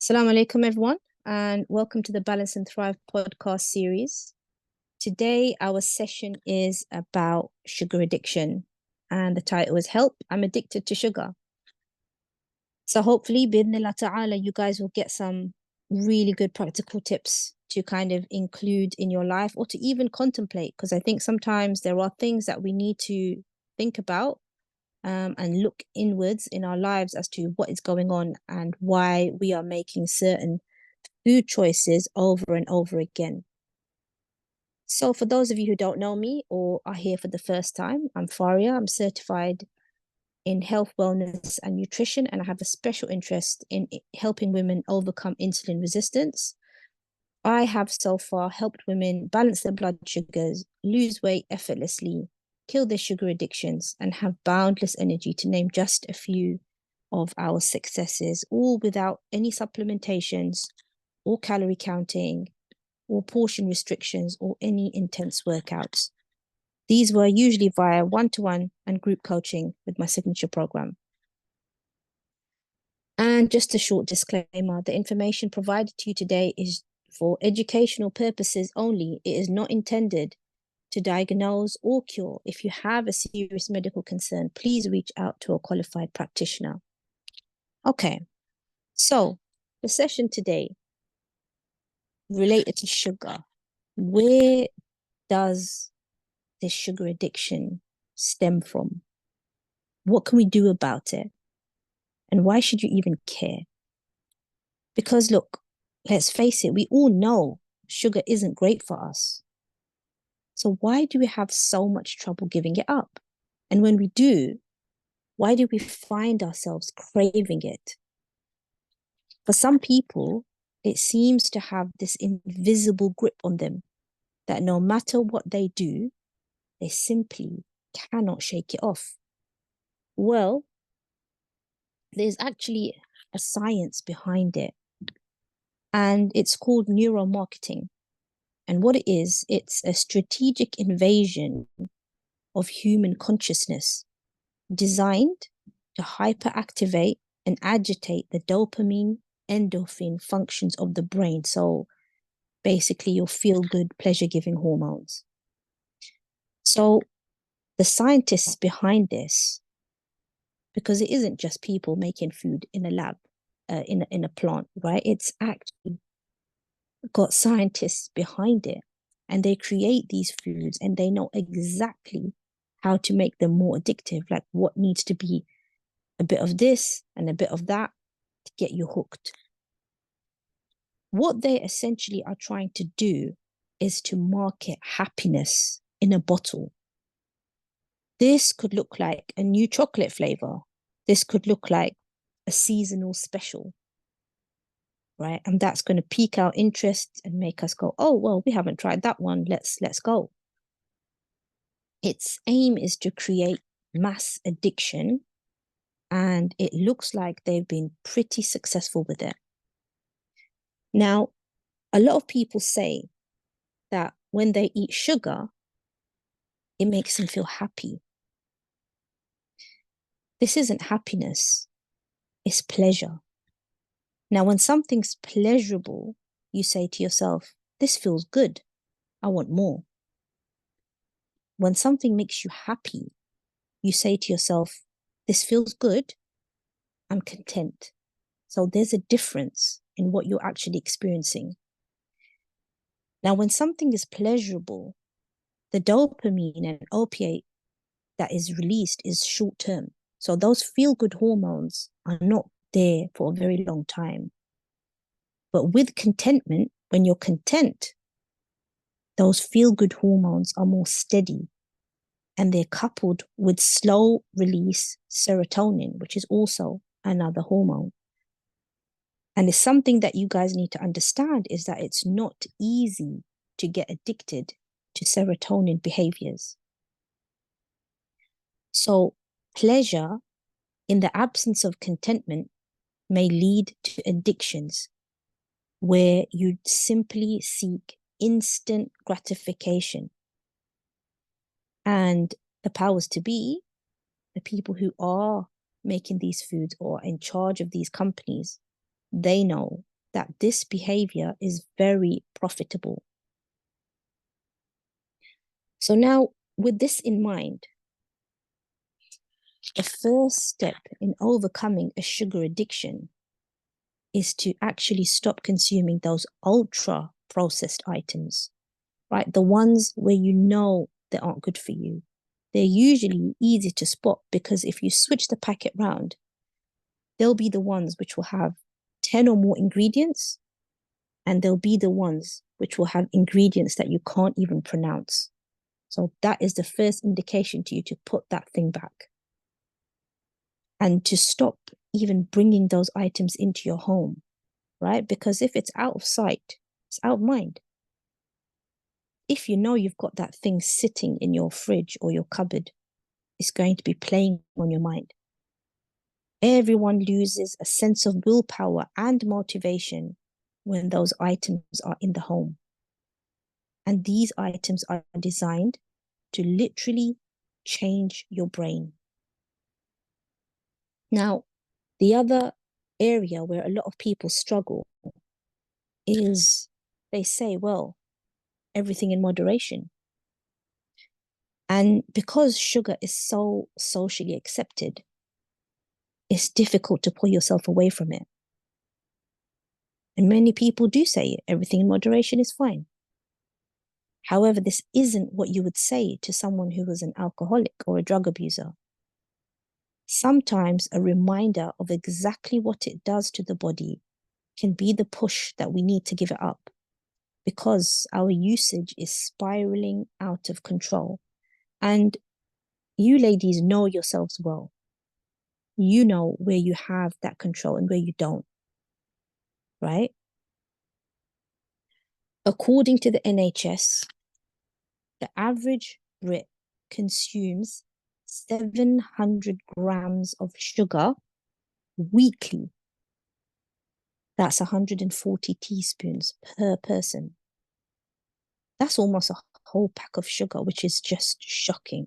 Assalamu alaikum, everyone, and welcome to the Balance and Thrive podcast series. Today, our session is about sugar addiction, and the title is Help, I'm Addicted to Sugar. So hopefully, bidnillah ta'ala, you guys will get some really good practical tips to kind of include in your life or to even contemplate, because I think sometimes there are things that we need to think about and look inwards in our lives as to what is going on and why we are making certain food choices over and over again. So for those of you who don't know me or are here for the first time, I'm Faria. I'm certified in health, wellness, and nutrition, and I have a special interest in helping women overcome insulin resistance. I have so far helped women balance their blood sugars, lose weight effortlessly, kill their sugar addictions, and have boundless energy, to name just a few of our successes, all without any supplementations or calorie counting or portion restrictions or any intense workouts. These were usually via one-to-one and group coaching with my signature program. And just a short disclaimer, the information provided to you today is for educational purposes only. It is not intended to diagnose or cure. If you have a serious medical concern, please reach out to a qualified practitioner. Okay, so the session today related to sugar. Where does this sugar addiction stem from? What can we do about it? And why should you even care? Because look, let's face it, we all know sugar isn't great for us. So why do we have so much trouble giving it up? And when we do, why do we find ourselves craving it? For some people, it seems to have this invisible grip on them that no matter what they do, they simply cannot shake it off. Well, there's actually a science behind it, and it's called neuromarketing. And what it is, it's a strategic invasion of human consciousness designed to hyperactivate and agitate the dopamine, endorphin functions of the brain. So basically your feel-good, pleasure-giving hormones. So the scientists behind this, because it isn't just people making food in a lab, in a plant, right? It's actually got scientists behind it, and they create these foods and they know exactly how to make them more addictive, like what needs to be a bit of this and a bit of that to get you hooked. What they essentially are trying to do is to market happiness in a bottle. This could look like a new chocolate flavor. This could look like a seasonal special, right? And that's going to pique our interest and make us go, oh, well, we haven't tried that one. Let's go. Its aim is to create mass addiction, and it looks like they've been pretty successful with it. Now, a lot of people say that when they eat sugar, it makes them feel happy. This isn't happiness, it's pleasure. Now, when something's pleasurable, you say to yourself, this feels good, I want more. When something makes you happy, you say to yourself, this feels good, I'm content. So there's a difference in what you're actually experiencing. Now, when something is pleasurable, the dopamine and opiate that is released is short term. So those feel-good hormones are not there for a very long time. But with contentment, when you're content, those feel-good hormones are more steady, and they're coupled with slow release serotonin, which is also another hormone. And it's something that you guys need to understand, is that it's not easy to get addicted to serotonin behaviors. So pleasure in the absence of contentment may lead to addictions where you simply seek instant gratification. And the powers to be, the people who are making these foods or in charge of these companies, they know that this behavior is very profitable. So now, with this in mind, the first step in overcoming a sugar addiction is to actually stop consuming those ultra processed items, right? The ones where you know they aren't good for you. They're usually easy to spot because if you switch the packet round, they'll be the ones which will have 10 or more ingredients, and they'll be the ones which will have ingredients that you can't even pronounce. So that is the first indication to you to put that thing back and to stop even bringing those items into your home, right? Because if it's out of sight, it's out of mind. If you know you've got that thing sitting in your fridge or your cupboard, it's going to be playing on your mind. Everyone loses a sense of willpower and motivation when those items are in the home. And these items are designed to literally change your brain. Now, the other area where a lot of people struggle is they say, well, everything in moderation. And because sugar is so socially accepted, it's difficult to pull yourself away from it. And many people do say everything in moderation is fine. However, this isn't what you would say to someone who was an alcoholic or a drug abuser. Sometimes a reminder of exactly what it does to the body can be the push that we need to give it up, because our usage is spiraling out of control. And you ladies know yourselves well. You know where you have that control and where you don't, right? According to the NHS, the average Brit consumes 700 grams of sugar weekly. That's 140 teaspoons per person. That's almost a whole pack of sugar, which is just shocking.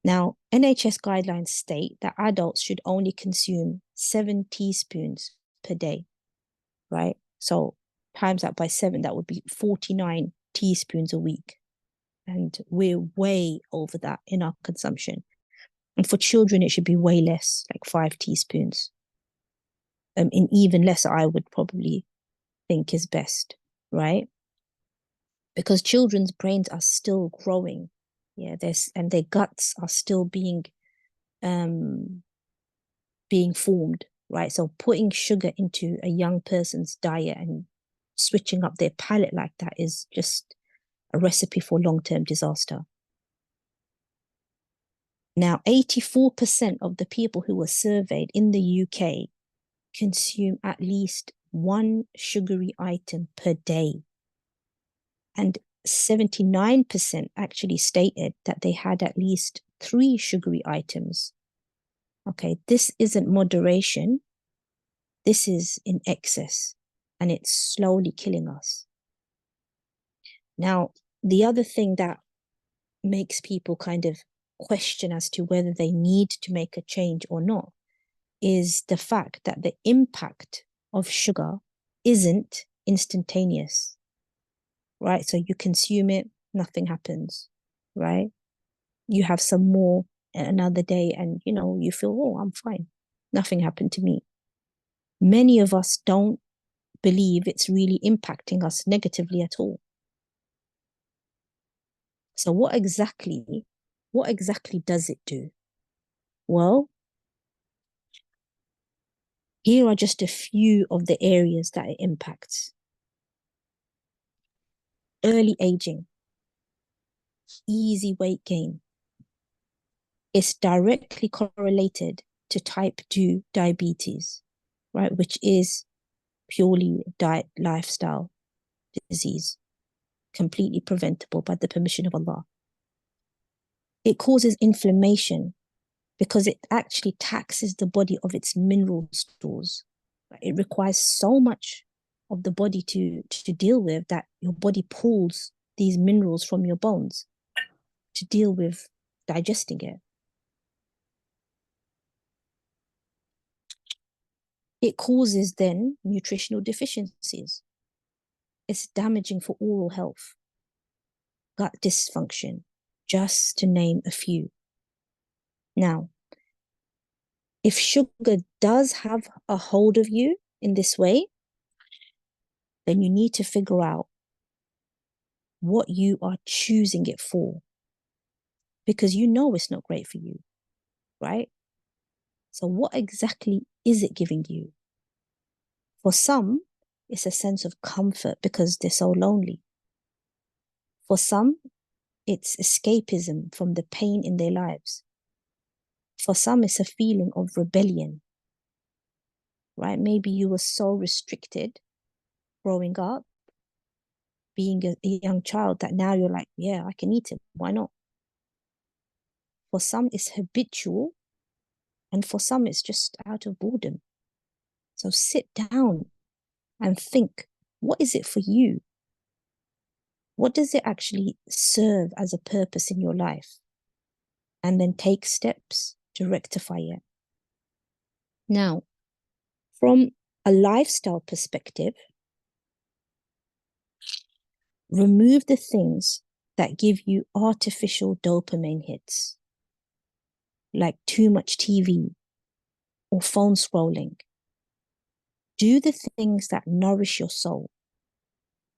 Now, NHS guidelines state that adults should only consume 7 teaspoons per day, right? So times that by 7, that would be 49 teaspoons a week. And we're way over that in our consumption. And for children, it should be way less, like 5 teaspoons. And even less, I would probably think is best, right? Because children's brains are still growing. Yeah, and their guts are still being formed, right? So putting sugar into a young person's diet and switching up their palate like that is just a recipe for long-term disaster. Now, 84% of the people who were surveyed in the UK consume at least one sugary item per day. And 79% actually stated that they had at least 3 sugary items. Okay, this isn't moderation. This is in excess, and it's slowly killing us. Now, the other thing that makes people kind of question as to whether they need to make a change or not is the fact that the impact of sugar isn't instantaneous, right? So you consume it, nothing happens, right? You have some more another day and, you feel, oh, I'm fine. Nothing happened to me. Many of us don't believe it's really impacting us negatively at all. So what exactly does it do? Well, here are just a few of the areas that it impacts. Early aging, easy weight gain. It's directly correlated to type 2 diabetes, right? Which is purely diet lifestyle disease, completely preventable by the permission of Allah. It causes inflammation because it actually taxes the body of its mineral stores. It requires so much of the body to deal with that your body pulls these minerals from your bones to deal with digesting it. It causes then nutritional deficiencies. It's damaging for oral health, gut dysfunction, just to name a few. Now, if sugar does have a hold of you in this way, then you need to figure out what you are choosing it for, because you know it's not great for you, right? So what exactly is it giving you? For some, it's a sense of comfort because they're so lonely. For some, it's escapism from the pain in their lives. For some, it's a feeling of rebellion, right? Maybe you were so restricted growing up, being a young child, that now you're like, yeah, I can eat it. Why not? For some, it's habitual. And for some, it's just out of boredom. So sit down and think, what is it for you? What does it actually serve as a purpose in your life? And then take steps to rectify it. Now, from a lifestyle perspective, remove the things that give you artificial dopamine hits, like too much TV or phone scrolling. Do the things that nourish your soul.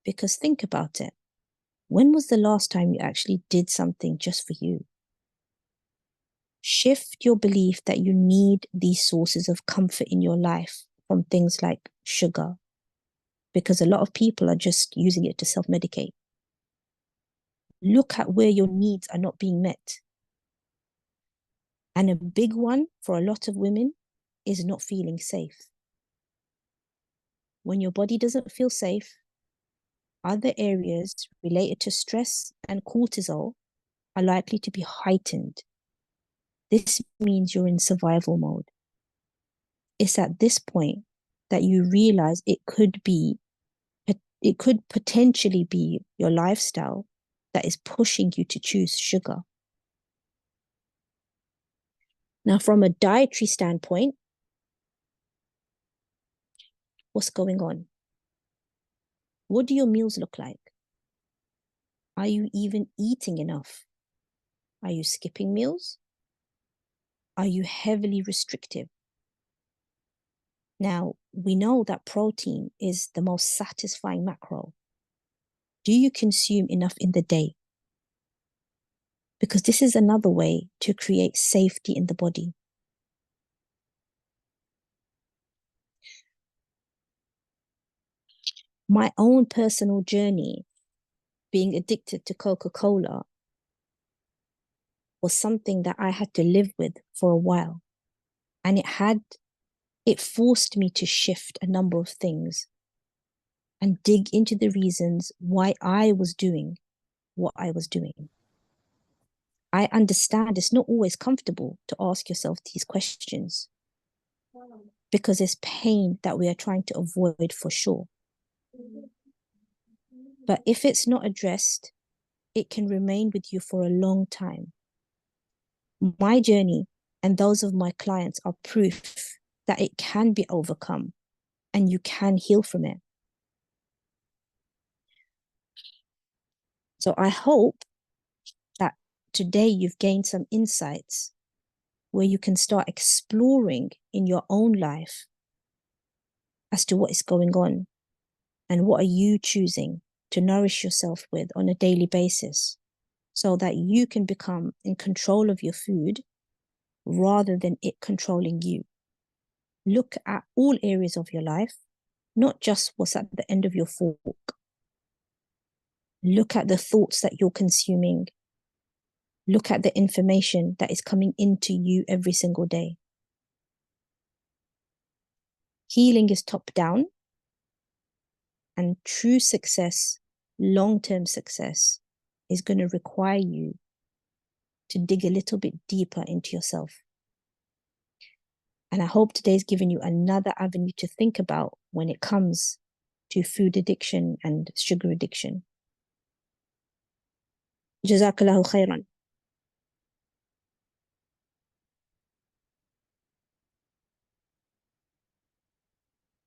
Because think about it. When was the last time you actually did something just for you? Shift your belief that you need these sources of comfort in your life from things like sugar, because a lot of people are just using it to self-medicate. Look at where your needs are not being met. And a big one for a lot of women is not feeling safe. When your body doesn't feel safe, other areas related to stress and cortisol are likely to be heightened. This means you're in survival mode. It's at this point that you realize it could potentially be your lifestyle that is pushing you to choose sugar. Now, from a dietary standpoint, what's going on? What do your meals look like? Are you even eating enough? Are you skipping meals? Are you heavily restrictive? Now, we know that protein is the most satisfying macro. Do you consume enough in the day? Because this is another way to create safety in the body. My own personal journey being addicted to Coca-Cola was something that I had to live with for a while. And it forced me to shift a number of things and dig into the reasons why I was doing what I was doing. I understand it's not always comfortable to ask yourself these questions because there's pain that we are trying to avoid for sure. But if it's not addressed, it can remain with you for a long time. My journey and those of my clients are proof that it can be overcome and you can heal from it. So I hope that today you've gained some insights where you can start exploring in your own life as to what is going on and what are you choosing to nourish yourself with on a daily basis so that you can become in control of your food rather than it controlling you. Look at all areas of your life, not just what's at the end of your fork. Look at the thoughts that you're consuming. Look at the information that is coming into you every single day. Healing is top down, and true success, long-term success, is going to require you to dig a little bit deeper into yourself. And I hope today's given you another avenue to think about when it comes to food addiction and sugar addiction. Jazakallahu khairan.